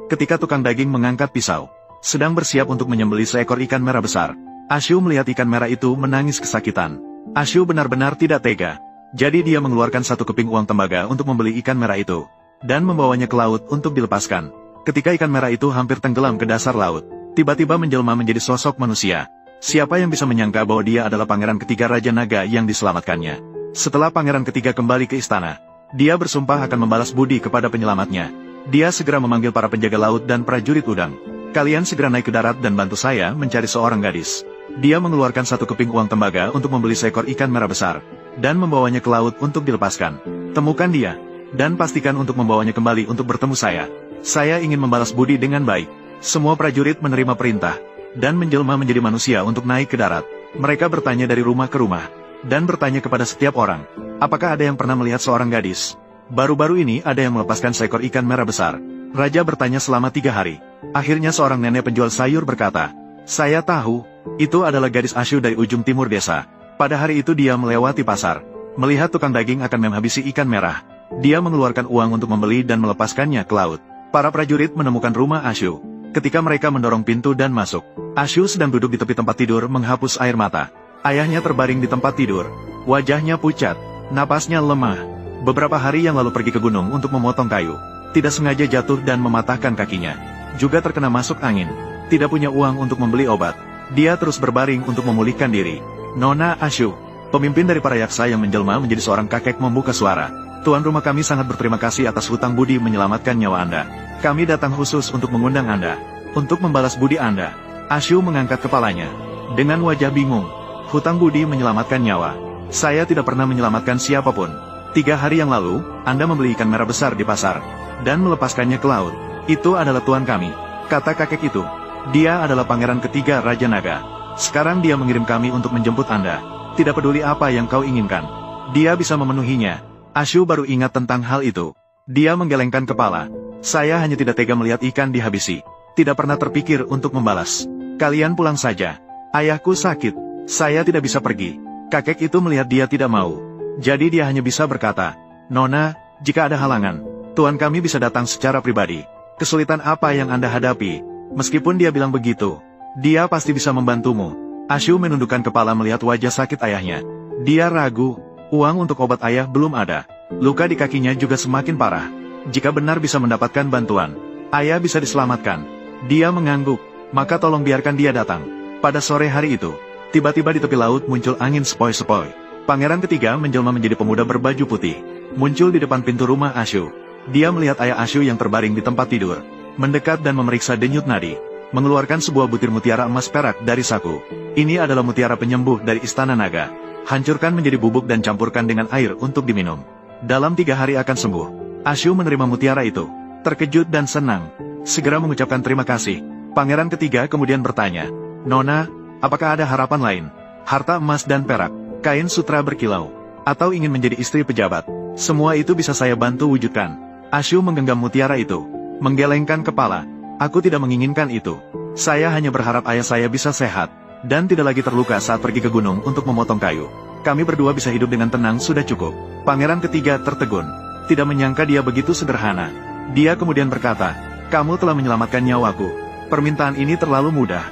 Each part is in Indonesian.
ketika tukang daging mengangkat pisau, sedang bersiap untuk menyembelih seekor ikan merah besar. Ashu melihat ikan merah itu menangis kesakitan. Ashu benar-benar tidak tega. Jadi dia mengeluarkan 1 keping uang tembaga untuk membeli ikan merah itu, dan membawanya ke laut untuk dilepaskan. Ketika ikan merah itu hampir tenggelam ke dasar laut, tiba-tiba menjelma menjadi sosok manusia. Siapa yang bisa menyangka bahwa dia adalah pangeran ketiga Raja Naga yang diselamatkannya. Setelah pangeran ketiga kembali ke istana, dia bersumpah akan membalas budi kepada penyelamatnya. Dia segera memanggil para penjaga laut dan prajurit udang. Kalian segera naik ke darat dan bantu saya mencari seorang gadis. Dia mengeluarkan 1 keping uang tembaga untuk membeli seekor ikan merah besar, dan membawanya ke laut untuk dilepaskan. Temukan dia, dan pastikan untuk membawanya kembali untuk bertemu saya. Saya ingin membalas budi dengan baik. Semua prajurit menerima perintah, dan menjelma menjadi manusia untuk naik ke darat. Mereka bertanya dari rumah ke rumah, dan bertanya kepada setiap orang, apakah ada yang pernah melihat seorang gadis? Baru-baru ini ada yang melepaskan seekor ikan merah besar. Raja bertanya selama 3 hari. Akhirnya seorang nenek penjual sayur berkata, saya tahu, itu adalah gadis Ashu dari ujung timur desa. Pada hari itu dia melewati pasar. Melihat tukang daging akan menghabisi ikan merah, dia mengeluarkan uang untuk membeli dan melepaskannya ke laut. Para prajurit menemukan rumah Ashu. Ketika mereka mendorong pintu dan masuk, Ashu sedang duduk di tepi tempat tidur menghapus air mata. Ayahnya terbaring di tempat tidur. Wajahnya pucat, napasnya lemah. Beberapa hari yang lalu pergi ke gunung untuk memotong kayu. Tidak sengaja jatuh dan mematahkan kakinya. Juga terkena masuk angin. Tidak punya uang untuk membeli obat. Dia terus berbaring untuk memulihkan diri. Nona Ashu, pemimpin dari para yaksa yang menjelma menjadi seorang kakek, membuka suara. Tuan rumah kami sangat berterima kasih atas hutang budi menyelamatkan nyawa Anda. Kami datang khusus untuk mengundang Anda, untuk membalas budi Anda. Ashu mengangkat kepalanya. Dengan wajah bingung. Hutang budi menyelamatkan nyawa. Saya tidak pernah menyelamatkan siapapun. 3 hari yang lalu, Anda membeli ikan merah besar di pasar, dan melepaskannya ke laut. Itu adalah tuan kami, kata kakek itu. Dia adalah pangeran ketiga Raja Naga. Sekarang dia mengirim kami untuk menjemput Anda. Tidak peduli apa yang kau inginkan, dia bisa memenuhinya. Ashu baru ingat tentang hal itu. Dia menggelengkan kepala. Saya hanya tidak tega melihat ikan dihabisi. Tidak pernah terpikir untuk membalas. Kalian pulang saja. Ayahku sakit. Saya tidak bisa pergi. Kakek itu melihat dia tidak mau. Jadi dia hanya bisa berkata, Nona, jika ada halangan, tuan kami bisa datang secara pribadi. Kesulitan apa yang Anda hadapi? Meskipun dia bilang begitu, dia pasti bisa membantumu. Ashu menundukkan kepala melihat wajah sakit ayahnya. Dia ragu. Uang untuk obat ayah belum ada. Luka di kakinya juga semakin parah. Jika benar bisa mendapatkan bantuan, ayah bisa diselamatkan. Dia mengangguk. Maka tolong biarkan dia datang. Pada sore hari itu, tiba-tiba di tepi laut muncul angin sepoi-sepoi. Pangeran ketiga menjelma menjadi pemuda berbaju putih. Muncul di depan pintu rumah Ashu. Dia melihat ayah Ashu yang terbaring di tempat tidur. Mendekat dan memeriksa denyut nadi. Mengeluarkan sebuah butir mutiara emas perak dari saku. Ini adalah mutiara penyembuh dari Istana Naga. Hancurkan menjadi bubuk dan campurkan dengan air untuk diminum. Dalam 3 hari akan sembuh. Ashu menerima mutiara itu. Terkejut dan senang. Segera mengucapkan terima kasih. Pangeran ketiga kemudian bertanya, Nona, apakah ada harapan lain? Harta emas dan perak, kain sutra berkilau, atau ingin menjadi istri pejabat? Semua itu bisa saya bantu wujudkan. Ashu menggenggam mutiara itu. Menggelengkan kepala. Aku tidak menginginkan itu. Saya hanya berharap ayah saya bisa sehat, dan tidak lagi terluka saat pergi ke gunung untuk memotong kayu. Kami berdua bisa hidup dengan tenang sudah cukup. Pangeran ketiga tertegun. Tidak menyangka dia begitu sederhana. Dia kemudian berkata, kamu telah menyelamatkan nyawaku. Permintaan ini terlalu mudah.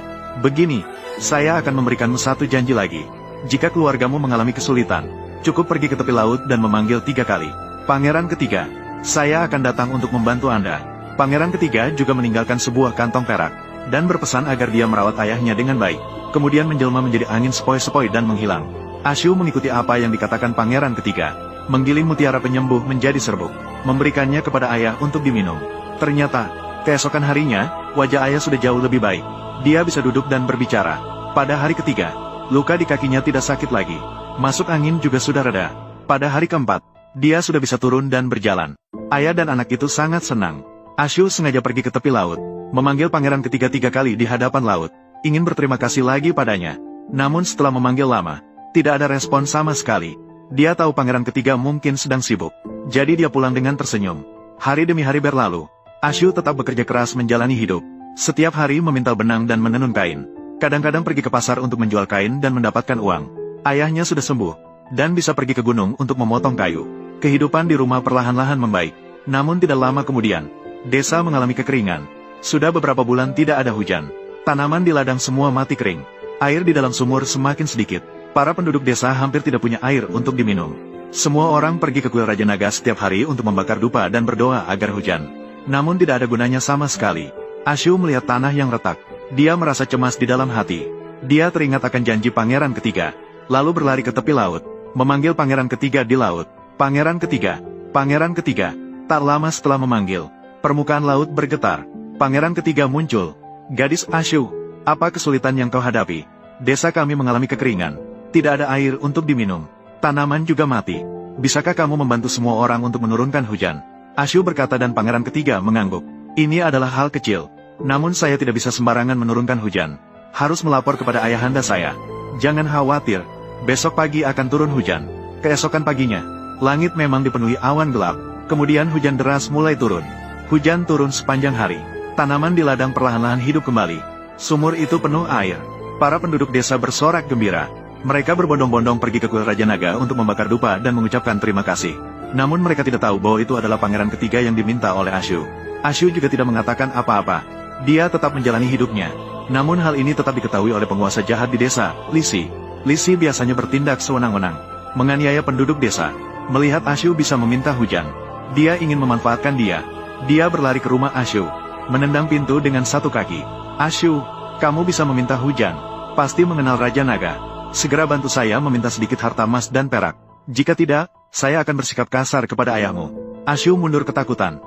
Begini, saya akan memberikanmu 1 janji lagi. Jika keluargamu mengalami kesulitan, cukup pergi ke tepi laut dan memanggil 3 kali. Pangeran ketiga, saya akan datang untuk membantu Anda. Pangeran ketiga juga meninggalkan sebuah kantong perak, dan berpesan agar dia merawat ayahnya dengan baik. Kemudian menjelma menjadi angin sepoi-sepoi dan menghilang. Ashu mengikuti apa yang dikatakan pangeran ketiga. Menggiling mutiara penyembuh menjadi serbuk. Memberikannya kepada ayah untuk diminum. Ternyata, keesokan harinya, wajah ayah sudah jauh lebih baik. Dia bisa duduk dan berbicara. Pada hari ketiga, luka di kakinya tidak sakit lagi. Masuk angin juga sudah reda. Pada hari keempat, dia sudah bisa turun dan berjalan. Ayah dan anak itu sangat senang. Ashu sengaja pergi ke tepi laut, memanggil pangeran ketiga 3 kali di hadapan laut, ingin berterima kasih lagi padanya. Namun setelah memanggil lama, tidak ada respon sama sekali. Dia tahu pangeran ketiga mungkin sedang sibuk. Jadi dia pulang dengan tersenyum. Hari demi hari berlalu. Ashu tetap bekerja keras menjalani hidup. Setiap hari memintal benang dan menenun kain. Kadang-kadang pergi ke pasar untuk menjual kain dan mendapatkan uang. Ayahnya sudah sembuh, dan bisa pergi ke gunung untuk memotong kayu. Kehidupan di rumah perlahan-lahan membaik. Namun tidak lama kemudian, desa mengalami kekeringan. Sudah beberapa bulan tidak ada hujan. Tanaman di ladang semua mati kering. Air di dalam sumur semakin sedikit. Para penduduk desa hampir tidak punya air untuk diminum. Semua orang pergi ke kuil Raja Naga setiap hari untuk membakar dupa dan berdoa agar hujan. Namun tidak ada gunanya sama sekali. Ashu melihat tanah yang retak. Dia merasa cemas di dalam hati. Dia teringat akan janji pangeran ketiga. Lalu berlari ke tepi laut. Memanggil pangeran ketiga di laut. Pangeran ketiga. Pangeran ketiga. Tak lama setelah memanggil, permukaan laut bergetar. Pangeran ketiga muncul. Gadis Ashu, apa kesulitan yang kau hadapi? Desa kami mengalami kekeringan. Tidak ada air untuk diminum. Tanaman juga mati. Bisakah kamu membantu semua orang untuk menurunkan hujan? Ashu berkata dan pangeran ketiga mengangguk. Ini adalah hal kecil. Namun saya tidak bisa sembarangan menurunkan hujan. Harus melapor kepada ayahanda saya. Jangan khawatir. Besok pagi akan turun hujan. Keesokan paginya, langit memang dipenuhi awan gelap. Kemudian hujan deras mulai turun. Hujan turun sepanjang hari. Tanaman di ladang perlahan-lahan hidup kembali. Sumur itu penuh air. Para penduduk desa bersorak gembira. Mereka berbondong-bondong pergi ke kuil Raja Naga untuk membakar dupa dan mengucapkan terima kasih. Namun mereka tidak tahu bahwa itu adalah pangeran ketiga yang diminta oleh Ashu. Ashu juga tidak mengatakan apa-apa. Dia tetap menjalani hidupnya. Namun hal ini tetap diketahui oleh penguasa jahat di desa, Lisi. Lisi biasanya bertindak sewenang-wenang, menganiaya penduduk desa. Melihat Ashu bisa meminta hujan, dia ingin memanfaatkan dia. Dia berlari ke rumah Ashu, menendang pintu dengan satu kaki. Ashu, kamu bisa meminta hujan. Pasti mengenal Raja Naga. Segera bantu saya meminta sedikit harta emas dan perak. Jika tidak, saya akan bersikap kasar kepada ayahmu. Ashu mundur ketakutan.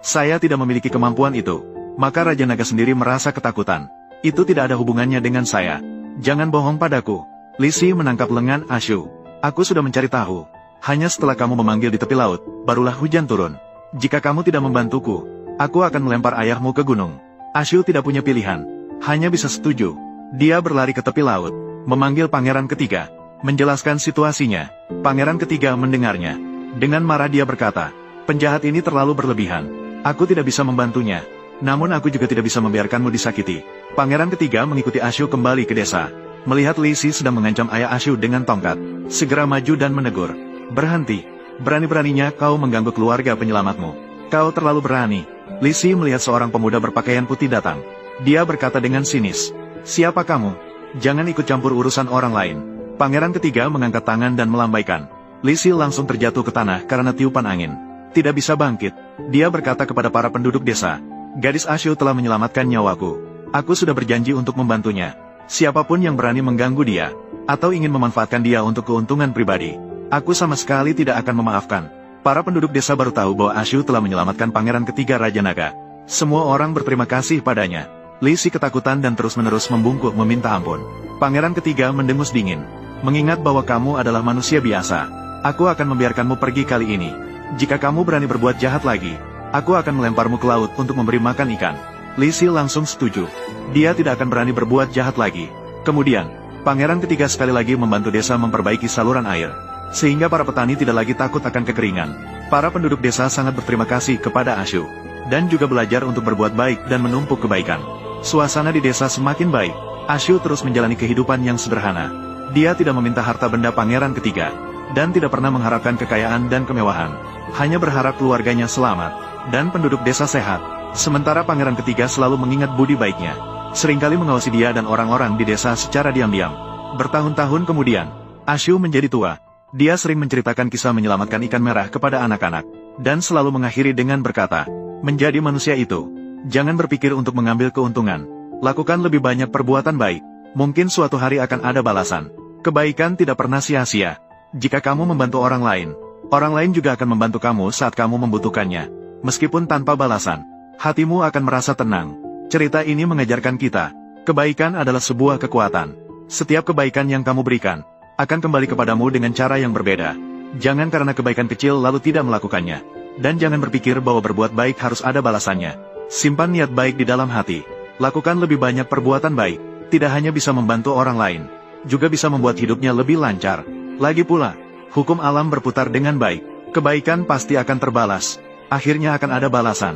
Saya tidak memiliki kemampuan itu. Maka Raja Naga sendiri merasa ketakutan. Itu tidak ada hubungannya dengan saya. Jangan bohong padaku. Lisi menangkap lengan Ashu. Aku sudah mencari tahu. Hanya setelah kamu memanggil di tepi laut, barulah hujan turun. Jika kamu tidak membantuku, aku akan melempar ayahmu ke gunung. Ashu tidak punya pilihan. Hanya bisa setuju. Dia berlari ke tepi laut, memanggil pangeran ketiga, menjelaskan situasinya. Pangeran ketiga mendengarnya. Dengan marah dia berkata, penjahat ini terlalu berlebihan. Aku tidak bisa membantunya. Namun aku juga tidak bisa membiarkanmu disakiti. Pangeran ketiga mengikuti Ashu kembali ke desa. Melihat Lisi sedang mengancam ayah Ashu dengan tongkat, segera maju dan menegur. Berhenti. Berani-beraninya kau mengganggu keluarga penyelamatmu. Kau terlalu berani. Lisi melihat seorang pemuda berpakaian putih datang. Dia berkata dengan sinis. Siapa kamu? Jangan ikut campur urusan orang lain. Pangeran ketiga mengangkat tangan dan melambaikan. Lisi langsung terjatuh ke tanah karena tiupan angin. Tidak bisa bangkit. Dia berkata kepada para penduduk desa. Gadis Ashu telah menyelamatkan nyawaku. Aku sudah berjanji untuk membantunya. Siapapun yang berani mengganggu dia, atau ingin memanfaatkan dia untuk keuntungan pribadi, aku sama sekali tidak akan memaafkan. Para penduduk desa baru tahu bahwa Ashu telah menyelamatkan pangeran ketiga Raja Naga. Semua orang berterima kasih padanya. Lisi ketakutan dan terus-menerus membungkuk meminta ampun. Pangeran ketiga mendengus dingin. Mengingat bahwa kamu adalah manusia biasa, aku akan membiarkanmu pergi kali ini. Jika kamu berani berbuat jahat lagi, aku akan melemparmu ke laut untuk memberi makan ikan. Lisi langsung setuju. Dia tidak akan berani berbuat jahat lagi. Kemudian, pangeran ketiga sekali lagi membantu desa memperbaiki saluran air, sehingga para petani tidak lagi takut akan kekeringan. Para penduduk desa sangat berterima kasih kepada Ashu, dan juga belajar untuk berbuat baik dan menumpuk kebaikan. Suasana di desa semakin baik. Ashu terus menjalani kehidupan yang sederhana. Dia tidak meminta harta benda pangeran ketiga, dan tidak pernah mengharapkan kekayaan dan kemewahan. Hanya berharap keluarganya selamat, dan penduduk desa sehat. Sementara pangeran ketiga selalu mengingat budi baiknya. Seringkali mengawasi dia dan orang-orang di desa secara diam-diam. Bertahun-tahun kemudian, Ashu menjadi tua. Dia sering menceritakan kisah menyelamatkan ikan merah kepada anak-anak, dan selalu mengakhiri dengan berkata, menjadi manusia itu, jangan berpikir untuk mengambil keuntungan. Lakukan lebih banyak perbuatan baik. Mungkin suatu hari akan ada balasan. Kebaikan tidak pernah sia-sia. Jika kamu membantu orang lain juga akan membantu kamu saat kamu membutuhkannya. Meskipun tanpa balasan, hatimu akan merasa tenang. Cerita ini mengajarkan kita, kebaikan adalah sebuah kekuatan. Setiap kebaikan yang kamu berikan, akan kembali kepadamu dengan cara yang berbeda. Jangan karena kebaikan kecil lalu tidak melakukannya. Dan jangan berpikir bahwa berbuat baik harus ada balasannya. Simpan niat baik di dalam hati. Lakukan lebih banyak perbuatan baik. Tidak hanya bisa membantu orang lain, juga bisa membuat hidupnya lebih lancar. Lagi pula, hukum alam berputar dengan baik. Kebaikan pasti akan terbalas. Akhirnya akan ada balasan.